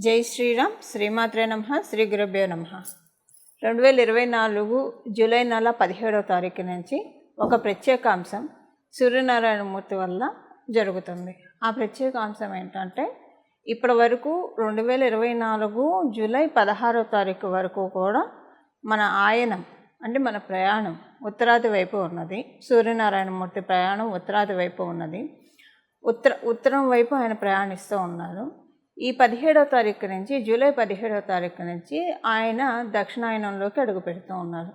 జై శ్రీరామ్. శ్రీమాత్రే నమః. శ్రీ గురుభ్యో నమః. 2024 జూలై నెల 17వ తారీఖు నుంచి ఒక ప్రత్యేక అంశం సూర్యనారాయణమూర్తి వల్ల జరుగుతుంది. ఆ ప్రత్యేక అంశం ఏంటంటే, ఇప్పటి వరకు 2024 జూలై 16వ తారీఖు వరకు కూడా మన ఆయనం అంటే మన ప్రయాణం ఉత్తరాది వైపు ఉన్నది. సూర్యనారాయణమూర్తి ప్రయాణం ఉత్తరాది వైపు ఉన్నది. ఉత్తరం వైపు ఆయన ప్రయాణిస్తూ ఉన్నారు. ఈ 17వ తారీఖు నుంచి, జూలై 17వ తారీఖు నుంచి ఆయన దక్షిణాయనంలోకి అడుగు పెడుతూ ఉన్నారు.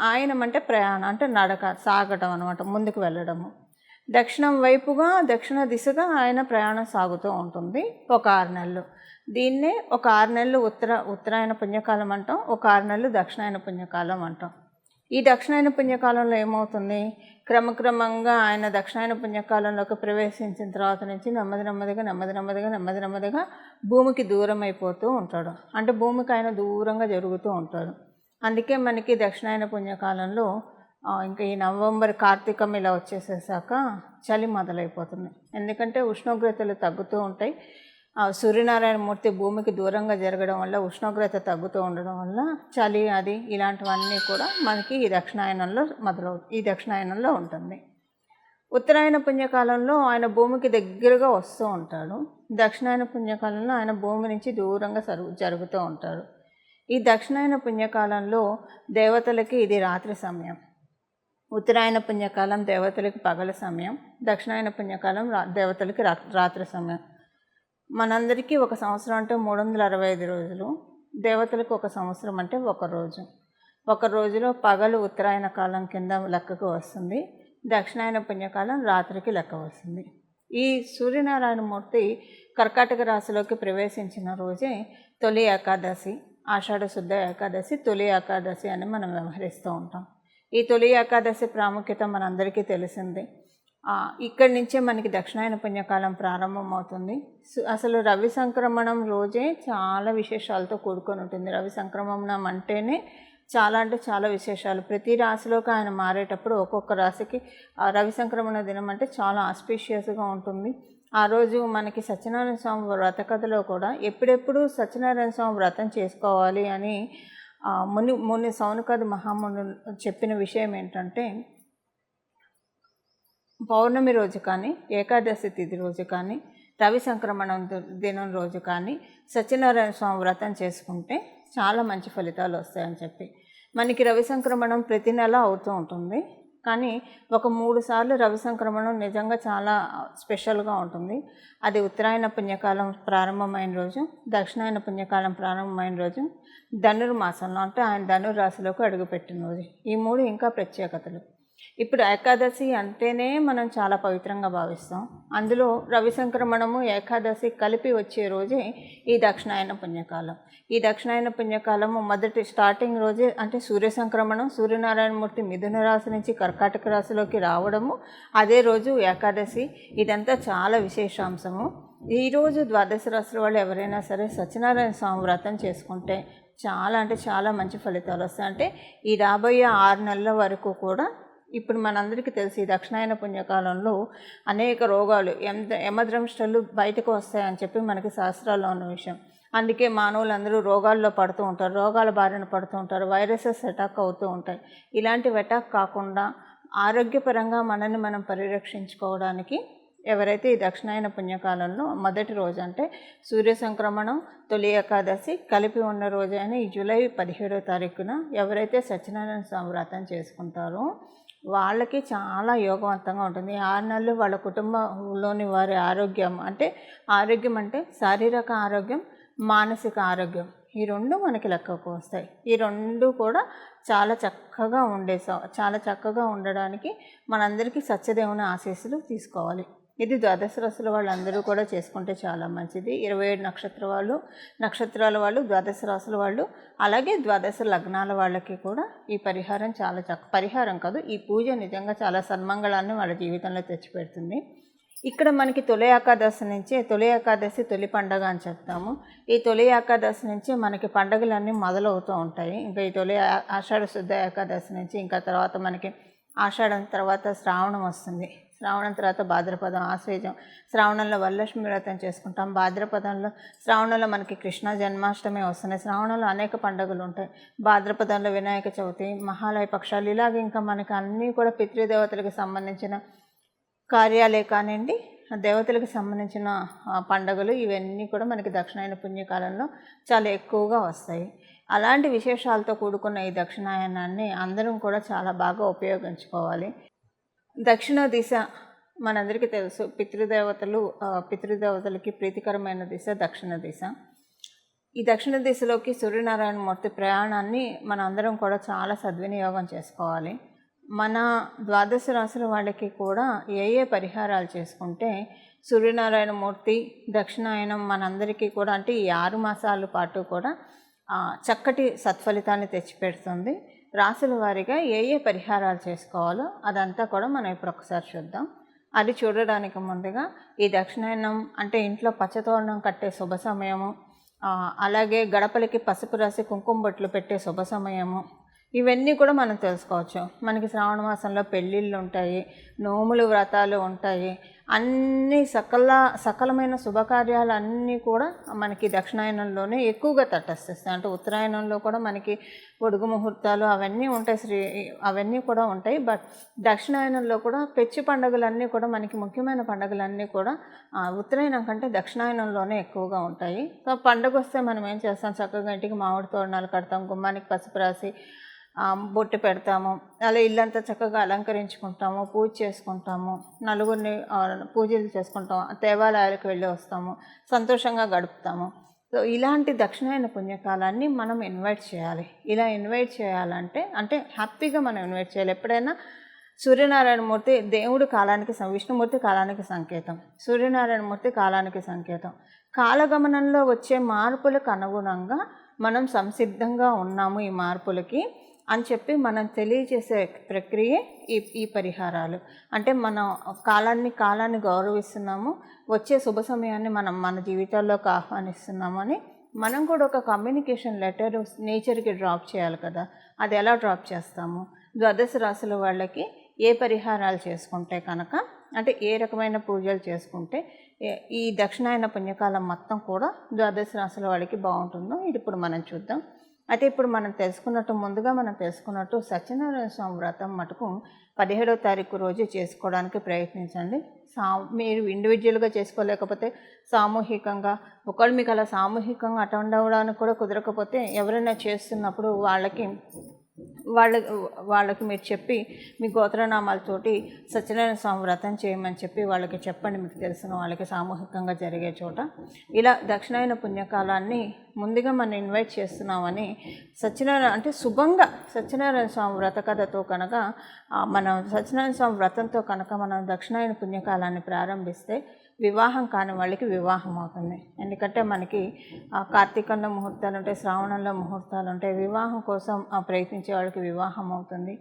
ఆయనం అంటే ప్రయాణం అంటే నడక, సాగటం అనమాట, ముందుకు వెళ్ళడము. దక్షిణం వైపుగా, దక్షిణ దిశగా ఆయన ప్రయాణం సాగుతూ ఉంటుంది ఒక 6 నెలలు. దీన్నే ఒక 6 నెలలు ఉత్తరాయణ పుణ్యకాలం అంటాం, ఒక 6 నెలలు దక్షిణాయన పుణ్యకాలం అంటాం. ఈ దక్షిణాయన పుణ్యకాలంలో ఏమవుతుంది, క్రమక్రమంగా ఆయన దక్షిణాయన పుణ్యకాలంలోకి ప్రవేశించిన తర్వాత నుంచి నెమ్మదిగా భూమికి దూరం అయిపోతూ ఉంటాడు. అంటే భూమికి ఆయన దూరంగా జరుగుతూ ఉంటాడు. అందుకే మనకి దక్షిణాయన పుణ్యకాలంలో ఇంకా ఈ నవంబర్, కార్తీకం ఇలా వచ్చేసేసాక చలి మొదలైపోతుంది. ఎందుకంటే ఉష్ణోగ్రతలు తగ్గుతూ ఉంటాయి. సూర్యనారాయణమూర్తి భూమికి దూరంగా జరగడం వల్ల ఉష్ణోగ్రత తగ్గుతూ ఉండడం వల్ల చలి అది ఇలాంటివన్నీ కూడా మనకి ఈ దక్షిణాయనంలో ఉంటుంది. ఉత్తరాయణ పుణ్యకాలంలో ఆయన భూమికి దగ్గరగా వస్తూ ఉంటాడు. దక్షిణాయన పుణ్యకాలంలో ఆయన భూమి నుంచి దూరంగా జరుగుతూ ఉంటాడు. ఈ దక్షిణాయన పుణ్యకాలంలో దేవతలకి ఇది రాత్రి సమయం. ఉత్తరాయణ పుణ్యకాలం దేవతలకి పగల సమయం, దక్షిణాయన పుణ్యకాలం దేవతలకి రాత్రి సమయం. మనందరికీ ఒక సంవత్సరం అంటే 365 రోజులు, దేవతలకు ఒక సంవత్సరం అంటే ఒక రోజులో పగలు ఉత్తరాయణ కాలం కింద లెక్కకు వస్తుంది, దక్షిణాయన పుణ్యకాలం రాత్రికి లెక్క వస్తుంది. ఈ సూర్యనారాయణమూర్తి కర్కాటక రాశిలోకి ప్రవేశించిన రోజే తొలి ఏకాదశి, ఆషాఢ శుద్ధ ఏకాదశి, తొలి ఏకాదశి అని మనం వ్యవహరిస్తూ ఉంటాం. ఈ తొలి ఏకాదశి ప్రాముఖ్యత మనందరికీ తెలిసిందే. ఇక్కడి నుంచే మనకి దక్షిణాయన పుణ్యకాలం ప్రారంభమవుతుంది. అసలు రవి సంక్రమణం రోజే చాలా విశేషాలతో కూడుకొని ఉంటుంది. రవి సంక్రమణం అంటేనే చాలా విశేషాలు. ప్రతి రాశిలోకి ఆయన మారేటప్పుడు ఒక్కొక్క రాశికి రవి సంక్రమణ దినం అంటే చాలా ఆస్పీషియస్గా ఉంటుంది. ఆ రోజు మనకి సత్యనారాయణ స్వామి వ్రత కథలో కూడా ఎప్పుడెప్పుడు సత్యనారాయణ స్వామి వ్రతం చేసుకోవాలి అని ముని సౌనకాది మహాముని చెప్పిన విషయం ఏంటంటే, పౌర్ణమి రోజు కానీ, ఏకాదశి తిథి రోజు కానీ, రవి సంక్రమణం దినం రోజు కానీ సత్యనారాయణ స్వామి వ్రతం చేసుకుంటే చాలా మంచి ఫలితాలు వస్తాయని చెప్పి. మనకి రవి సంక్రమణం ప్రతి నెల అవుతూ ఉంటుంది. కానీ ఒక 3 సార్లు రవి సంక్రమణం నిజంగా చాలా స్పెషల్గా ఉంటుంది. అది ఉత్తరాయణ పుణ్యకాలం ప్రారంభమైన రోజు, దక్షిణాయన పుణ్యకాలం ప్రారంభమైన రోజు, ధనుర్మాసంలో అంటే ఆయన ధనుర్రాశిలోకి అడుగుపెట్టిన రోజు. ఈ 3 ఇంకా ప్రత్యేకతలు. ఇప్పుడు ఏకాదశి అంటేనే మనం చాలా పవిత్రంగా భావిస్తాం. అందులో రవి సంక్రమణము, ఏకాదశి కలిపి వచ్చే రోజే ఈ దక్షిణాయన పుణ్యకాలం. ఈ దక్షిణాయన పుణ్యకాలము మొదటి స్టార్టింగ్ రోజే అంటే సూర్య సంక్రమణం, సూర్యనారాయణమూర్తి మిథున రాశి నుంచి కర్కాటక రాశిలోకి రావడము, అదే రోజు ఏకాదశి. ఇదంతా చాలా విశేషాంశము. ఈరోజు ద్వాదశ రాశుల వాళ్ళు ఎవరైనా సరే సత్యనారాయణ స్వామి వ్రతం చేసుకుంటే చాలా మంచి ఫలితాలు వస్తాయి. అంటే ఈ రాబోయే 6 నెలల వరకు కూడా, ఇప్పుడు మనందరికీ తెలిసి దక్షిణాయన పుణ్యకాలంలో అనేక రోగాలు, యమద్రంష్టలు బయటకు వస్తాయని చెప్పి మనకి శాస్త్రాల్లో ఉన్న విషయం. అందుకే మానవులందరూ రోగాల్లో పడుతూ ఉంటారు, రోగాల బారిన పడుతూ ఉంటారు, వైరసెస్ అటాక్ అవుతూ ఉంటాయి. ఇలాంటివి అటాక్ కాకుండా ఆరోగ్యపరంగా మనల్ని మనం పరిరక్షించుకోవడానికి ఎవరైతే ఈ దక్షిణాయన పుణ్యకాలంలో మొదటి రోజు అంటే సూర్య సంక్రమణం, తొలి ఏకాదశి కలిపి ఉన్న రోజు అయిన ఈ జూలై 17వ తారీఖున ఎవరైతే సత్యనారాయణ స్వామి వ్రతం చేసుకుంటారో వాళ్ళకి చాలా యోగవంతంగా ఉంటుంది. 6 నెలలు వాళ్ళ కుటుంబంలోని వారి ఆరోగ్యం అంటే శారీరక ఆరోగ్యం, మానసిక ఆరోగ్యం, ఈ 2 మనకి లెక్కకు వస్తాయి. ఈ 2 కూడా చాలా చక్కగా ఉండడానికి మనందరికీ సత్యదేవుని ఆశీస్సులు తీసుకోవాలి. ఇది ద్వాదశ రాశుల వాళ్ళందరూ కూడా చేసుకుంటే చాలా మంచిది. 27 నక్షత్రాల వాళ్ళు, ద్వాదశ రాశుల వాళ్ళు, అలాగే ద్వాదశ లగ్నాల వాళ్ళకి కూడా ఈ పరిహారం పరిహారం కాదు, ఈ పూజ నిజంగా చాలా సన్మంగళాన్ని వాళ్ళ జీవితంలో తెచ్చిపెడుతుంది. ఇక్కడ మనకి తొలి ఏకాదశి తొలి పండగ అని చెప్తాము. ఈ తొలి ఏకాదశి నుంచి మనకి పండగలన్నీ మొదలవుతూ ఉంటాయి. ఇంకా ఈ తొలి ఆషాఢ శుద్ధ ఏకాదశి నుంచి ఇంకా తర్వాత మనకి ఆషాఢం తర్వాత శ్రావణం వస్తుంది. శ్రావణం తర్వాత భాద్రపదం, ఆశ్వేజం. శ్రావణంలో వరలక్ష్మి వ్రతం చేసుకుంటాం. శ్రావణంలో మనకి కృష్ణ జన్మాష్టమి వస్తున్నాయి. శ్రావణంలో అనేక పండుగలు ఉంటాయి. భాద్రపదంలో వినాయక చవితి, మహాలయ పక్షాలు, ఇలాగ ఇంకా మనకి అన్నీ కూడా పితృదేవతలకు సంబంధించిన కార్యాలే కానివ్వండి, దేవతలకు సంబంధించిన పండుగలు, ఇవన్నీ కూడా మనకి దక్షిణాయన పుణ్యకాలంలో చాలా ఎక్కువగా వస్తాయి. అలాంటి విశేషాలతో కూడుకున్న ఈ దక్షిణాయనాన్ని అందరం కూడా చాలా బాగా ఉపయోగించుకోవాలి. దక్షిణ దిశ మనందరికీ తెలుసు. పితృదేవతలకి ప్రీతికరమైన దిశ దక్షిణ దిశ. ఈ దక్షిణ దిశలోకి సూర్యనారాయణమూర్తి ప్రయాణాన్ని మనందరం కూడా చాలా సద్వినియోగం చేసుకోవాలి. మన ద్వాదశ రాశుల వాళ్ళకి కూడా ఏ పరిహారాలు చేసుకుంటే సూర్యనారాయణమూర్తి దక్షిణాయనం మనందరికీ కూడా, అంటే ఈ 6 మాసాల పాటు కూడా చక్కటి సత్ఫలితాన్ని తెచ్చిపెడుతుంది. రాశుల వారీగా ఏ పరిహారాలు చేసుకోవాలో అదంతా కూడా మనం ఇప్పుడు ఒకసారి చూద్దాం. అది చూడడానికి ముందుగా ఈ దక్షిణాయనం అంటే ఇంట్లో పచ్చతోరణం కట్టే శుభ సమయము, అలాగే గడపలకి పసుపు రాసి కుంకుమ బొట్లు పెట్టే శుభ సమయము, ఇవన్నీ కూడా మనం తెలుసుకోవచ్చు. మనకి శ్రావణ మాసంలో పెళ్ళిళ్ళు ఉంటాయి, నోములు వ్రతాలు ఉంటాయి, అన్ని సకలమైన శుభకార్యాలు అన్నీ కూడా మనకి దక్షిణాయనంలోనే ఎక్కువగా తటస్థిస్తాయి. అంటే ఉత్తరాయణంలో కూడా మనకి పొడుగు ముహూర్తాలు అవన్నీ ఉంటాయి, అవన్నీ కూడా ఉంటాయి. బట్ దక్షిణాయనంలో కూడా పెచ్చి పండుగలన్నీ కూడా మనకి ముఖ్యమైన పండుగలన్నీ కూడా ఉత్తరాయణం కంటే దక్షిణాయనంలోనే ఎక్కువగా ఉంటాయి. సో పండుగ వస్తే మనం ఏం చేస్తాం, చక్కగా ఇంటికి మామిడి తోరణాలు కడతాం, గుమ్మానికి పసుపు రాసి బొట్టు పెడతాము, అలా ఇల్లంతా చక్కగా అలంకరించుకుంటాము, పూజ చేసుకుంటాము, నలుగురిని పూజలు చేసుకుంటాము, దేవాలయాలకు వెళ్ళి వస్తాము, సంతోషంగా గడుపుతాము. సో ఇలాంటి దక్షిణాయన పుణ్యకాలాన్ని మనం ఇన్వైట్ చేయాలి. ఇలా ఇన్వైట్ చేయాలంటే అంటే హ్యాపీగా మనం ఇన్వైట్ చేయాలి. ఎప్పుడైనా సూర్యనారాయణమూర్తి దేవుడు కాలానికి, విష్ణుమూర్తి కాలానికి సంకేతం, సూర్యనారాయణమూర్తి కాలానికి సంకేతం. కాలగమనంలో వచ్చే మార్పులకు అనుగుణంగా మనం సంసిద్ధంగా ఉన్నాము ఈ మార్పులకి అని చెప్పి మనం తెలియజేసే ప్రక్రియ ఈ పరిహారాలు. అంటే మనం కాలాన్ని గౌరవిస్తున్నాము, వచ్చే శుభ సమయాన్ని మనం మన జీవితాల్లోకి ఆహ్వానిస్తున్నామని మనం కూడా ఒక కమ్యూనికేషన్ లెటర్ నేచర్కి డ్రాప్ చేయాలి కదా. అది ఎలా డ్రాప్ చేస్తాము? ద్వాదశ రాశుల వాళ్ళకి ఏ పరిహారాలు చేసుకుంటే కనుక, అంటే ఏ రకమైన పూజలు చేసుకుంటే ఈ దక్షిణాయన పుణ్యకాలం మొత్తం కూడా ద్వాదశ రాశుల వాళ్ళకి బాగుంటుందో ఇది ఇప్పుడు మనం చూద్దాం. అయితే ఇప్పుడు ముందుగా మనం తెలుసుకున్నట్టు సత్యనారాయణ స్వామి వ్రతం మటుకు 17వ తారీఖు రోజు చేసుకోవడానికి ప్రయత్నించండి. మీరు ఇండివిజువల్గా చేసుకోలేకపోతే సామూహికంగా, ఒకళ్ళు మీకు అలా సామూహికంగా అటెండ్ అవ్వడానికి కూడా కుదరకపోతే ఎవరైనా చేస్తున్నప్పుడు వాళ్ళకి మీరు చెప్పి మీ గోత్రనామాలతోటి సత్యనారాయణ స్వామి వ్రతం చేయమని చెప్పి వాళ్ళకి చెప్పండి, మీకు తెలిసిన వాళ్ళకి సామూహికంగా జరిగే చోట. ఇలా దక్షిణాయన పుణ్యకాలాన్ని ముందుగా మనం ఇన్వైట్ చేస్తున్నామని అంటే శుభంగా సత్యనారాయణ స్వామి వ్రత కథతో కనుక మనం సత్యనారాయణ స్వామి వ్రతంతో కనుక మనం దక్షిణాయన పుణ్యకాలాన్ని ప్రారంభిస్తే వివాహం కాని వాళ్ళకి వివాహం అవుతుంది. ఎందుకంటే మనకి కార్తీకంలో ముహూర్తాలు ఉంటాయి, శ్రావణంలో ముహూర్తాలు ఉంటాయి. వివాహం కోసం ప్రయత్నించే వాళ్ళకి వివాహం అవుతుంది,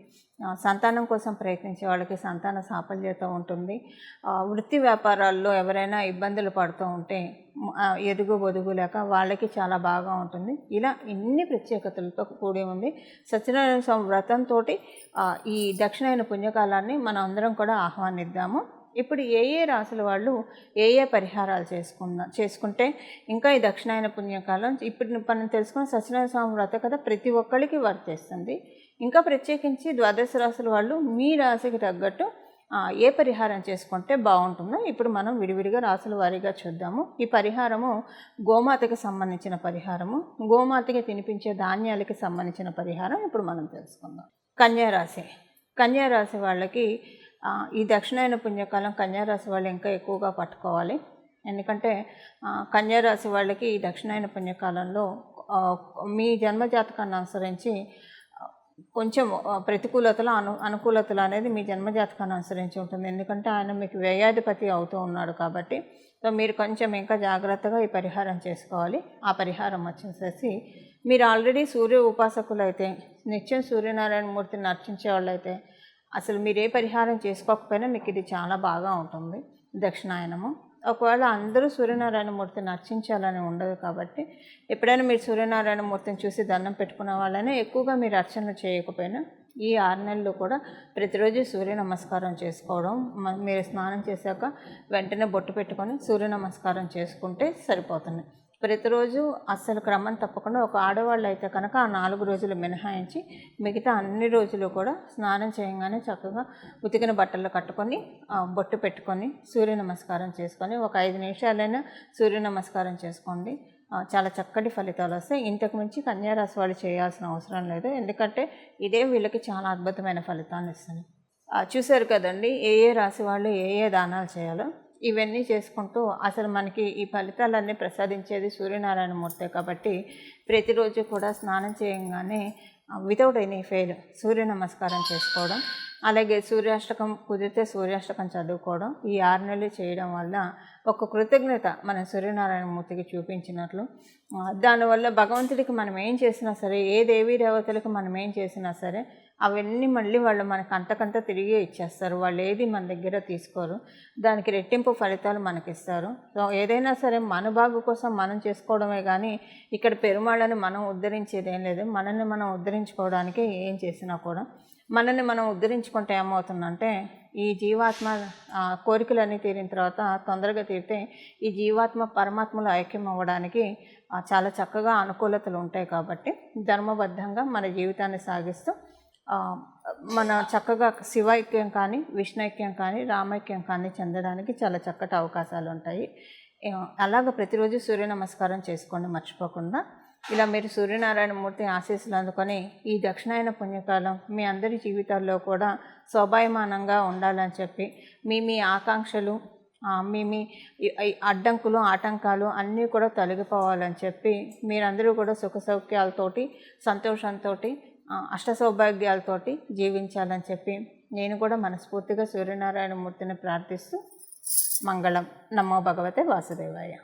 సంతానం కోసం ప్రయత్నించే వాళ్ళకి సంతాన సాఫల్యత ఉంటుంది. వృత్తి వ్యాపారాల్లో ఎవరైనా ఇబ్బందులు పడుతూ ఉంటే ఎదుగు బొదుగు లేక వాళ్ళకి చాలా బాగా ఉంటుంది. ఇలా ఎన్ని ప్రత్యేకతలతో కూడి ఉంది. సత్యనారాయణ స్వామి వ్రతంతో ఈ దక్షిణాయన పుణ్యకాలాన్ని మనం అందరం కూడా ఆహ్వానిద్దాము. ఇప్పుడు ఏ రాశుల వాళ్ళు ఏ పరిహారాలు చేసుకుంటే ఇంకా ఈ దక్షిణాయన పుణ్యకాలం ఇప్పుడు మనం తెలుసుకున్న సత్యనారాయణ స్వామి వ్రత కదా ప్రతి ఒక్కరికి వర్తిస్తుంది. ఇంకా ప్రత్యేకించి ద్వాదశ రాశుల వాళ్ళు మీ రాశికి తగ్గట్టు ఏ పరిహారం చేసుకుంటే బాగుంటుందో ఇప్పుడు మనం విడివిడిగా రాశుల వారీగా చూద్దాము. ఈ పరిహారము గోమాతకి సంబంధించిన పరిహారము, గోమాతకి తినిపించే ధాన్యాలకి సంబంధించిన పరిహారం ఇప్పుడు మనం తెలుసుకుందాం. కన్యారాశి వాళ్ళకి ఈ దక్షిణాయన పుణ్యకాలం కన్యారాశి వాళ్ళు ఇంకా ఎక్కువగా పట్టుకోవాలి. ఎందుకంటే కన్యారాశి వాళ్ళకి ఈ దక్షిణాయన పుణ్యకాలంలో మీ జన్మజాతకాన్ని అనుసరించి కొంచెం ప్రతికూలతలు అనుకూలతలు అనేది మీ జన్మజాతకాన్ని అనుసరించి ఉంటుంది. ఎందుకంటే ఆయన మీకు వ్యయాధిపతి అవుతూ ఉన్నాడు కాబట్టి. సో మీరు కొంచెం ఇంకా జాగ్రత్తగా ఈ పరిహారం చేసుకోవాలి. ఆ పరిహారం వచ్చేసేసి మీరు ఆల్రెడీ సూర్య ఉపాసకులు అయితే, నిత్యం సూర్యనారాయణ మూర్తిని అర్చించే వాళ్ళైతే అసలు మీరు ఏ పరిహారం చేసుకోకపోయినా మీకు ఇది చాలా బాగా ఉంటుంది దక్షిణాయనము. ఒకవేళ అందరూ సూర్యనారాయణమూర్తిని అర్చించాలని ఉండదు కాబట్టి ఎప్పుడైనా మీరు సూర్యనారాయణమూర్తిని చూసి దండం పెట్టుకున్న వాళ్ళనే ఎక్కువగా మీరు అర్చన చేయకపోయినా ఈ 6 నెలలు కూడా ప్రతిరోజు సూర్య నమస్కారం చేసుకోవడం, మీరు స్నానం చేశాక వెంటనే బొట్టు పెట్టుకొని సూర్య నమస్కారం చేసుకుంటే సరిపోతుంది. ప్రతిరోజు అస్సలు క్రమం తప్పకుండా, ఒక ఆడవాళ్ళు అయితే కనుక ఆ 4 రోజులు మినహాయించి మిగతా అన్ని రోజులు కూడా స్నానం చేయగానే చక్కగా ఉతికిన బట్టలు కట్టుకొని బొట్టు పెట్టుకొని సూర్య నమస్కారం చేసుకొని ఒక 5 నిమిషాలైనా సూర్య నమస్కారం చేసుకోండి. చాలా చక్కటి ఫలితాలు వస్తాయి. ఇంతకు మించి కన్యారాశి వాళ్ళు చేయాల్సిన అవసరం లేదు, ఎందుకంటే ఇదే వీళ్ళకి చాలా అద్భుతమైన ఫలితాన్ని ఇస్తుంది. చూశారు కదండి, ఏ రాశి వాళ్ళు ఏ దానాలు చేయాలో. ఇవన్నీ చేసుకుంటూ అసలు మనకి ఈ ఫలితాలన్నీ ప్రసాదించేది సూర్యనారాయణ మూర్తే కాబట్టి ప్రతిరోజు కూడా స్నానం చేయగానే వితౌట్ ఎనీ ఫెయిల్ సూర్య నమస్కారం చేసుకోవడం, అలాగే సూర్యాష్టకం కుదిరితే సూర్యాష్టకం చదువుకోవడం, ఈ 6 నెలలు చేయడం వల్ల ఒక కృతజ్ఞత మన సూర్యనారాయణ మూర్తికి చూపించినట్లు. దానివల్ల భగవంతుడికి మనం ఏం చేసినా సరే, ఏ దేవీ దేవతలకు మనం ఏం చేసినా సరే అవన్నీ మళ్ళీ వాళ్ళు మనకు అంతకంత తిరిగి ఇచ్చేస్తారు. వాళ్ళు ఏది మన దగ్గర తీసుకోరు, దానికి రెట్టింపు ఫలితాలు మనకిస్తారు. సో ఏదైనా సరే మన బాగు కోసం మనం చేసుకోవడమే కానీ ఇక్కడ పెరుమాళ్ళని మనం ఉద్ధరించేది ఏం లేదు. మనల్ని మనం ఉద్ధరించుకోవడానికి ఏం చేసినా కూడా మనల్ని మనం ఉద్ధరించుకుంటే ఏమవుతుందంటే, ఈ జీవాత్మ కోరికలన్నీ తీరిన తర్వాత తొందరగా తీరితే ఈ జీవాత్మ పరమాత్మలో ఐక్యం అవ్వడానికి చాలా చక్కగా అనుకూలతలు ఉంటాయి. కాబట్టి ధర్మబద్ధంగా మన జీవితాన్ని సాగిస్తూ మన చక్కగా శివైక్యం కానీ విష్ణైక్యం కానీ రామైక్యం కానీ చెందడానికి చాలా చక్కటి అవకాశాలు ఉంటాయి. అలాగ ప్రతిరోజు సూర్య నమస్కారం చేసుకోండి మర్చిపోకుండా. ఇలా మీరు సూర్యనారాయణ మూర్తి ఆశీస్సులు అందుకొని ఈ దక్షిణాయన పుణ్యకాలం మీ అందరి జీవితాల్లో కూడా శోభాయమానంగా ఉండాలని చెప్పి మీ ఆకాంక్షలు, మీ అడ్డంకులు ఆటంకాలు అన్నీ కూడా తొలగిపోవాలని చెప్పి మీరందరూ కూడా సుఖ సౌఖ్యాలతోటి సంతోషంతో అష్ట సౌభాగ్యాలతోటి జీవించాలని చెప్పి నేను కూడా మనస్ఫూర్తిగా సూర్యనారాయణ మూర్తిని ప్రార్థిస్తూ మంగళం. నమో భగవతే వాసుదేవాయ.